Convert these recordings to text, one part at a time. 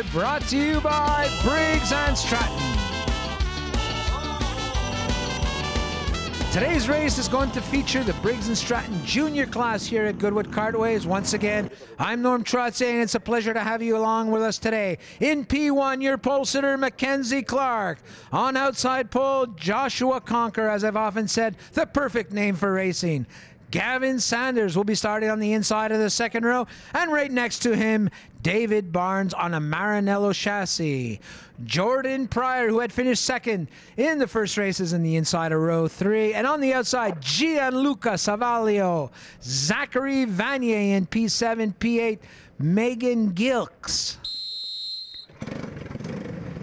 start, brought to you by Briggs and Stratton. Today's race is going to feature the Briggs and Stratton Junior class here at Goodwood Kartways. Once again, I'm Norm Trotze, and it's a pleasure to have you along with us today. In P1, your pole sitter, Mackenzie Clark. On outside pole, Joshua Conker, as I've often said, the perfect name for racing. Gavin Sanders will be starting on the inside of the second row, and right next to him, David Barnes on a Maranello chassis. Jordan Pryor, who had finished second in the first races in the inside of row 3, and on the outside, Gianluca Savaglio. Zachary Vanier in P7, P8, Megan Gilks.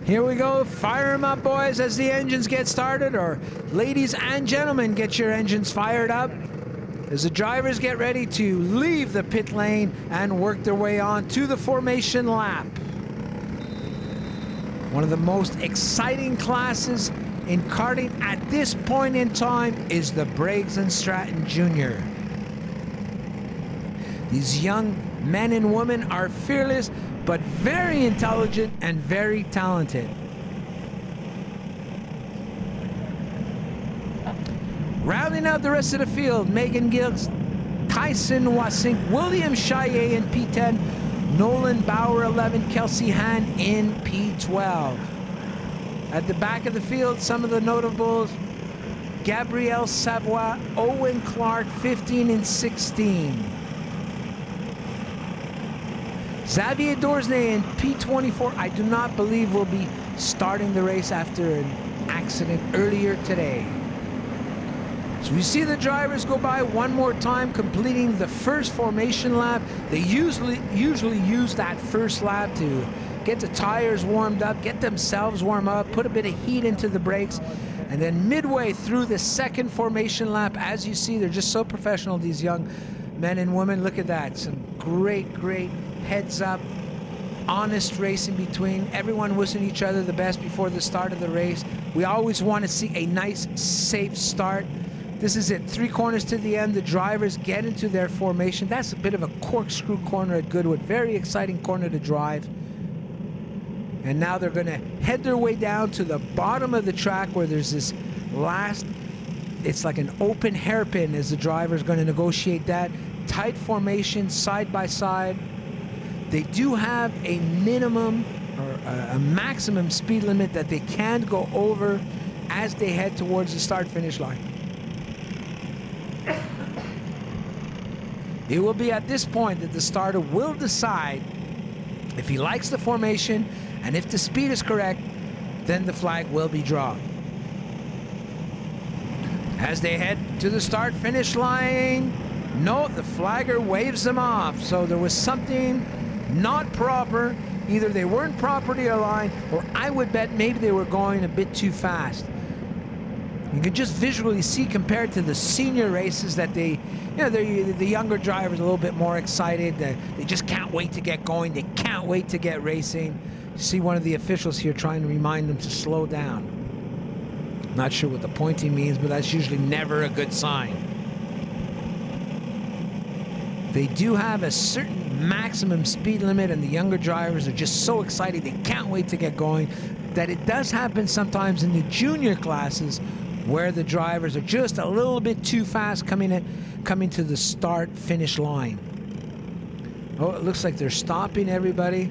Here we go, fire them up, boys, as the engines get started, or ladies and gentlemen, get your engines fired up as the drivers get ready to leave the pit lane and work their way on to the formation lap. One of the most exciting classes in karting at this point in time is the Briggs and Stratton Junior. These young men and women are fearless, but very intelligent and very talented. Rounding out the rest of the field, Megan Gilks, Tyson Wasink, William Chaillet in P10, Nolan Bauer 11, Kelsey Hahn in P12. At the back of the field, some of the notables: Gabrielle Savoie, Owen Clark 15 and 16. Xavier Dorsnay in P24, I do not believe will be starting the race after an accident earlier today. So we see the drivers go by one more time, completing the first formation lap. They usually use that first lap to get the tires warmed up, get themselves warmed up, put a bit of heat into the brakes, and then midway through the second formation lap, as you see, they're just so professional, these young men and women. Look at that, some great heads up, honest racing between everyone wishing each other the best before the start of the race. We always want to see a nice, safe start. This is it, 3 corners to the end. The drivers get into their formation. That's a bit of a corkscrew corner at Goodwood. Very exciting corner to drive. And now they're going to head their way down to the bottom of the track where there's this last, it's like an open hairpin as the driver's going to negotiate that. Tight formation, side by side. They do have a minimum or a maximum speed limit that they can't go over as they head towards the start-finish line. It will be at this point that the starter will decide if he likes the formation, and if the speed is correct, then the flag will be drawn. As they head to the start-finish line, no, the flagger waves them off. So there was something not proper. Either they weren't properly aligned, or I would bet maybe they were going a bit too fast. You can just visually see, compared to the senior races, that the younger drivers are a little bit more excited. They just can't wait to get going. They can't wait to get racing. You see one of the officials here trying to remind them to slow down. Not sure what the pointing means, but that's usually never a good sign. They do have a certain maximum speed limit, and the younger drivers are just so excited. They can't wait to get going. That it does happen sometimes in the junior classes, where the drivers are just a little bit too fast coming to the start-finish line. Oh, it looks like they're stopping everybody.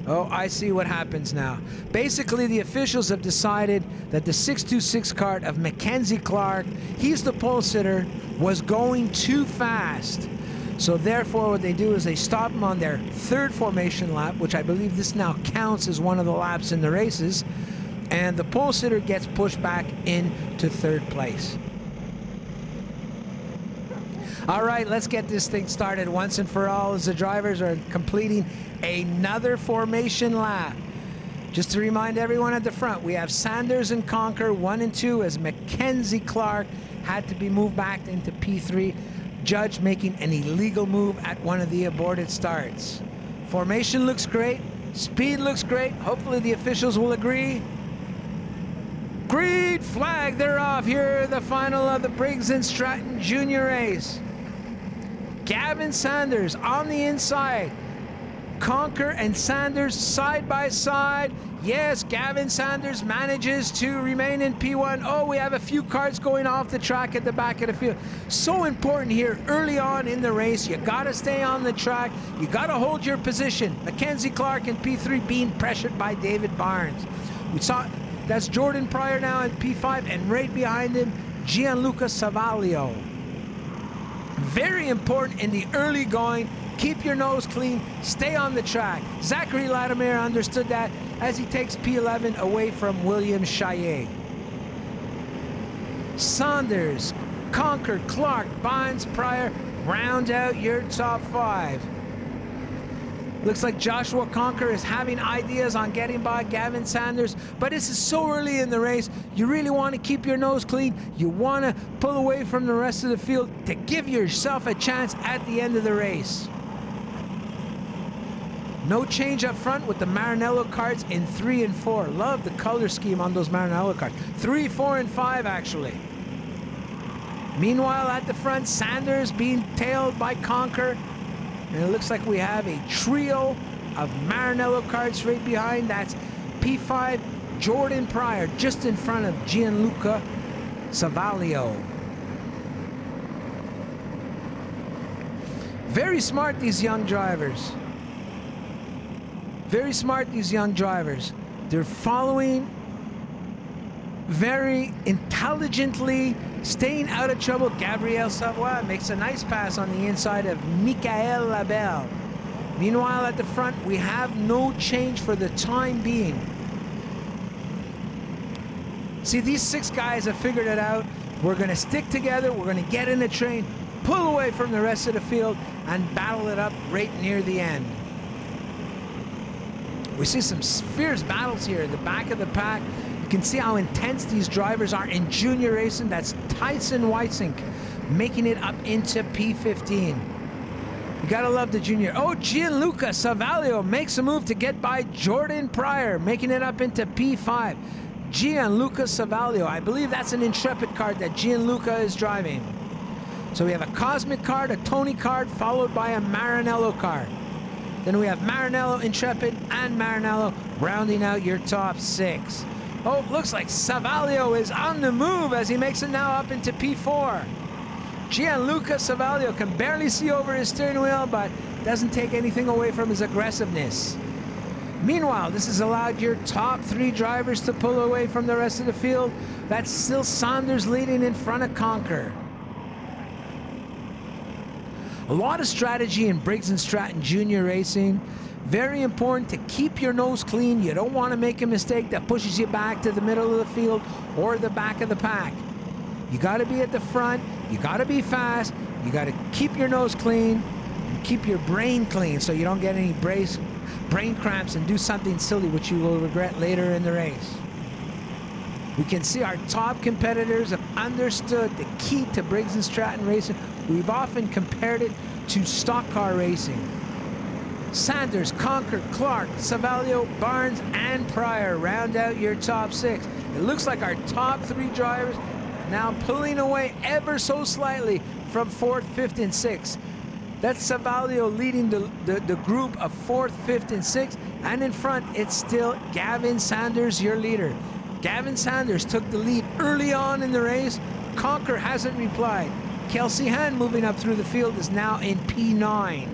Oh, I see what happens now. Basically, the officials have decided that the 626 kart of Mackenzie Clark, he's the pole sitter, was going too fast. So therefore, what they do is they stop him on their third formation lap, which I believe this now counts as one of the laps in the races, and the pole sitter gets pushed back into third place. All right, let's get this thing started once and for all as the drivers are completing another formation lap. Just to remind everyone at the front, we have Sanders and Conker 1 and 2, as Mackenzie Clark had to be moved back into P3. Judge making an illegal move at one of the aborted starts. Formation looks great. Speed looks great. Hopefully the officials will agree. Green flag, they're off. Here, the final of the Briggs and Stratton Junior race. Gavin Sanders on the inside. Conker and Sanders side by side. Yes, Gavin Sanders manages to remain in P1. Oh, we have a few cars going off the track at the back of the field. So important here early on in the race. You got to stay on the track. You got to hold your position. Mackenzie Clark in P3 being pressured by David Barnes. We saw that's Jordan Pryor now in P5, and right behind him, Gianluca Savaglio. Very important in the early going. Keep your nose clean, stay on the track. Zachary Latimer understood that as he takes P11 away from William Chaillet. Saunders, Conker, Clark, Barnes, Pryor round out your top 5. Looks like Joshua Conker is having ideas on getting by Gavin Sanders, but this is so early in the race. You really want to keep your nose clean. You want to pull away from the rest of the field to give yourself a chance at the end of the race. No change up front with the Maranello cards in 3 and 4. Love the color scheme on those Maranello cards. 3, 4, and 5 actually. Meanwhile at the front, Sanders being tailed by Conker. And it looks like we have a trio of Maranello cards right behind. That's P5, Jordan Pryor, just in front of Gianluca Savaglio. Very smart, these young drivers. Very smart, these young drivers. They're following very intelligently, staying out of trouble. Gabriel Savoy makes a nice pass on the inside of Michael Labelle. Meanwhile, at the front, we have no change for the time being. See, these 6 guys have figured it out. We're going to stick together. We're going to get in the train, pull away from the rest of the field, and battle it up right near the end. We see some fierce battles here at the back of the pack. You can see how intense these drivers are in junior racing. That's Tyson Weissink making it up into P15. You gotta love the junior. Oh, Gianluca Savaglio makes a move to get by Jordan Pryor, making it up into P5. Gianluca Savaglio, I believe that's an Intrepid card that Gianluca is driving. So we have a Cosmic card, a Tony card, followed by a Maranello card. Then we have Maranello, Intrepid, and Maranello rounding out your top 6. Oh, looks like Savaglio is on the move as he makes it now up into P4. Gianluca Savaglio can barely see over his steering wheel, but doesn't take anything away from his aggressiveness. Meanwhile, this has allowed your top 3 drivers to pull away from the rest of the field. That's still Saunders leading in front of Conker. A lot of strategy in Briggs and Stratton junior racing. Very important to keep your nose clean. You don't want to make a mistake that pushes you back to the middle of the field or the back of the pack. You got to be at the front. You got to be fast. You got to keep your nose clean and keep your brain clean so you don't get any brain cramps and do something silly which you will regret later in the race. We can see our top competitors have understood the key to Briggs and Stratton racing. We've often compared it to stock car racing. Sanders, Conker, Clark, Savaglio, Barnes, and Pryor round out your top 6. It looks like our top 3 drivers now pulling away ever so slightly from 4th, 5th, and 6th. That's Savaglio leading the group of 4th, 5th, and 6th. And in front, it's still Gavin Sanders, your leader. Gavin Sanders took the lead early on in the race. Conker hasn't replied. Kelsey Hand moving up through the field is now in P9.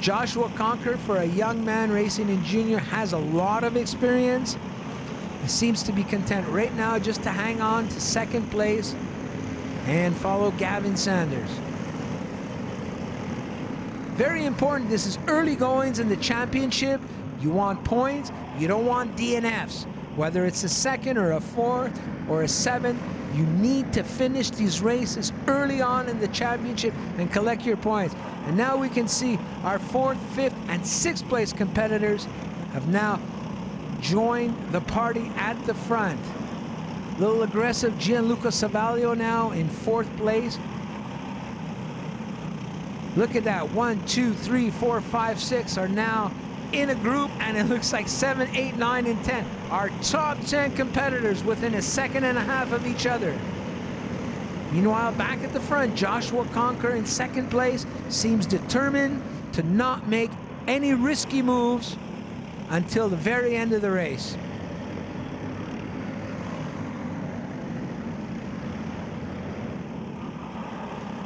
Joshua Conker, for a young man racing in junior, has a lot of experience. He seems to be content right now just to hang on to 2nd place and follow Gavin Sanders. Very important, this is early goings in the championship. You want points, you don't want DNFs. Whether it's a 2nd or a 4th or a 7th, you need to finish these races early on in the championship and collect your points. And now we can see our 4th, 5th, and 6th place competitors have now joined the party at the front. Little aggressive Gianluca Savaglio now in 4th place. Look at that, 1, 2, 3, 4, 5, 6 are now in a group, and it looks like 7, 8, 9, and 10 are top 10 competitors within a 1.5 seconds of each other. Meanwhile, back at the front, Joshua Conker in second place seems determined to not make any risky moves until the very end of the race.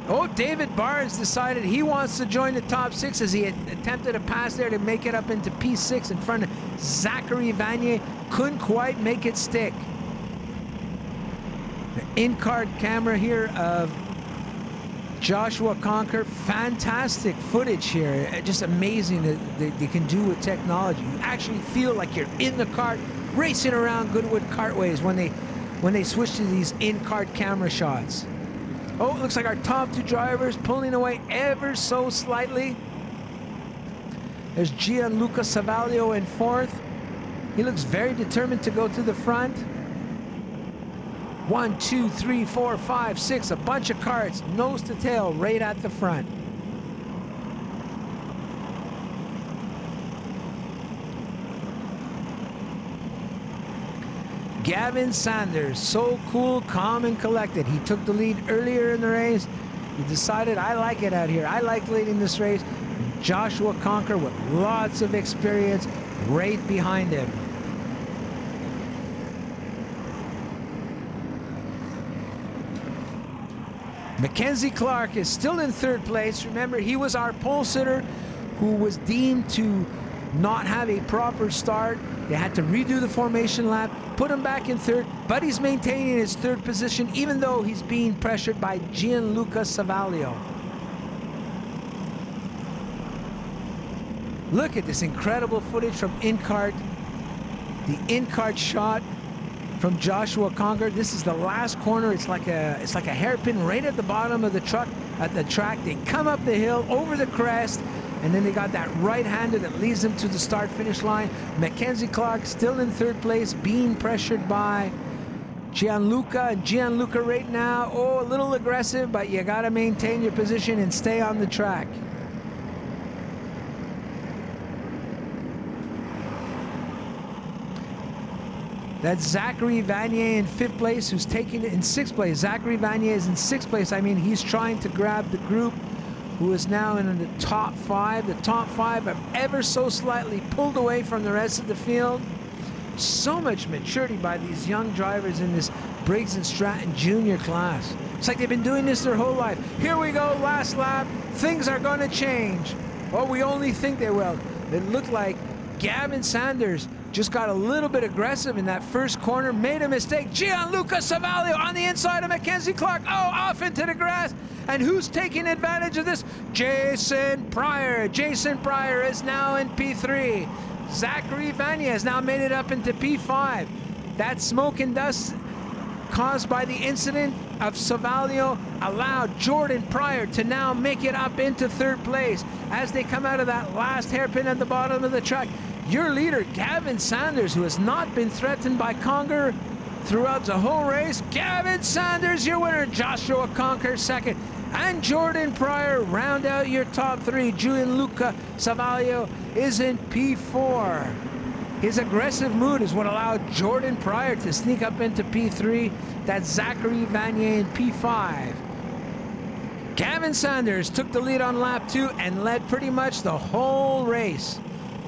Oh, David Barnes decided he wants to join the top 6 as he had attempted a pass there to make it up into P6 in front of Zachary Vanier. Couldn't quite make it stick. The in-card camera here of Joshua Conker. Fantastic footage here. Just amazing that they can do with technology. You actually feel like you're in the kart racing around Goodwood Kartways when they switch to these in-cart camera shots. Oh, it looks like our top 2 drivers pulling away ever so slightly. There's Gianluca Savaglio in 4th. He looks very determined to go to the front. 1, 2, 3, 4, 5, 6, a bunch of karts, nose to tail, right at the front. Gavin Sanders, so cool, calm, and collected. He took the lead earlier in the race. He decided, I like it out here. I like leading this race. Joshua Conker, with lots of experience, right behind him. Mackenzie Clark is still in 3rd place. Remember, he was our pole sitter who was deemed to not have a proper start. They had to redo the formation lap, put him back in 3rd, but he's maintaining his 3rd position even though he's being pressured by Gianluca Savaglio. Look at this incredible footage from in-kart. The in-kart shot from Joshua Conker. This is the last corner. It's like a hairpin right at the bottom of the truck at the track. They come up the hill over the crest, and then they got that right-hander that leads them to the start-finish line. Mackenzie Clark still in 3rd place, being pressured by Gianluca. And Gianluca right now, oh, a little aggressive, but you got to maintain your position and stay on the track. That's Zachary Vanier in 5th place, who's taking it in 6th place. Zachary Vanier is in 6th place. I mean, he's trying to grab the group who is now in the top 5. The top 5 have ever so slightly pulled away from the rest of the field. So much maturity by these young drivers in this Briggs and Stratton junior class. It's like they've been doing this their whole life. Here we go, last lap. Things are going to change. Well, we only think they will. It looked like Gavin Sanders just got a little bit aggressive in that first corner, made a mistake. Gianluca Savaglio on the inside of Mackenzie Clark. Oh, off into the grass. And who's taking advantage of this? Jason Pryor. Jason Pryor is now in P3. Zachary Vanier has now made it up into P5. That smoke and dust caused by the incident of Savaglio allowed Jordan Pryor to now make it up into 3rd place as they come out of that last hairpin at the bottom of the track. Your leader, Gavin Sanders, who has not been threatened by Conker throughout the whole race. Gavin Sanders, your winner. Joshua Conker, 2nd. And Jordan Pryor round out your top 3. Gianluca Savaglio is in P4. His aggressive mood is what allowed Jordan Pryor to sneak up into P3. That's Zachary Vanier in P5. Gavin Sanders took the lead on lap 2 and led pretty much the whole race.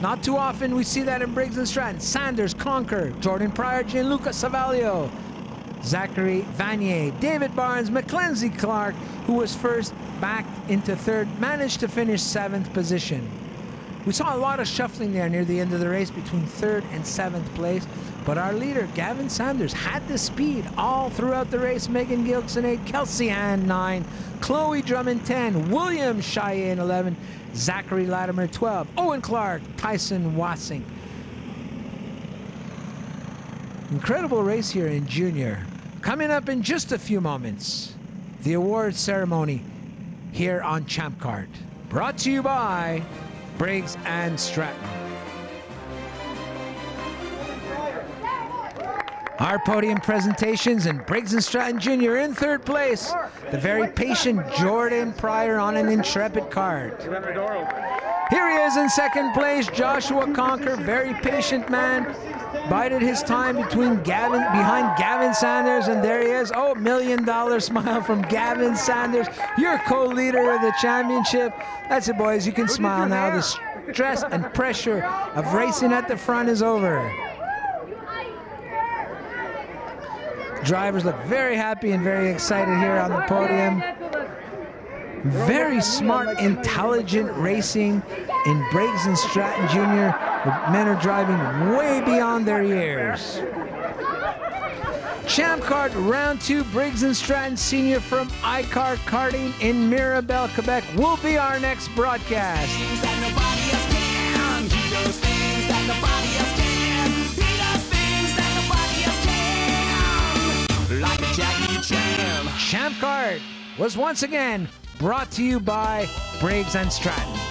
Not too often we see that in Briggs and Stratton. Sanders, Conker, Jordan Pryor, Gianluca Savaglio, Zachary Vanier, David Barnes, Mackenzie Clark, who was first, back into 3rd, managed to finish 7th position. We saw a lot of shuffling there near the end of the race between 3rd and 7th place, but our leader, Gavin Sanders, had the speed all throughout the race. Megan Gilkson 8, Kelsey Ann 9, Chloe Drummond 10, William Cheyenne 11, Zachary Latimer 12, Owen Clark, Tyson Wassing. Incredible race here in junior. Coming up in just a few moments, the awards ceremony here on Champ Kart. Brought to you by Briggs and Stratton. Our podium presentations, and Briggs and Stratton Jr. in 3rd place. The very patient Jordan Pryor on an intrepid kart. Here he is in second place, Joshua Conker, very patient man. Bided his time behind Gavin Sanders, and there he is. Oh, $1 million smile from Gavin Sanders, your co-leader of the championship. That's it, boys. You can smile now. The stress and pressure of racing at the front is over. Drivers look very happy and very excited here on the podium. Very smart, intelligent racing in Briggs and Stratton Jr. The men are driving way beyond their years. Champ Kart Round 2, Briggs and Stratton Sr. from iCar Karting in Mirabel, Quebec will be our next broadcast. Champ Kart was once again brought to you by Briggs and Stratton.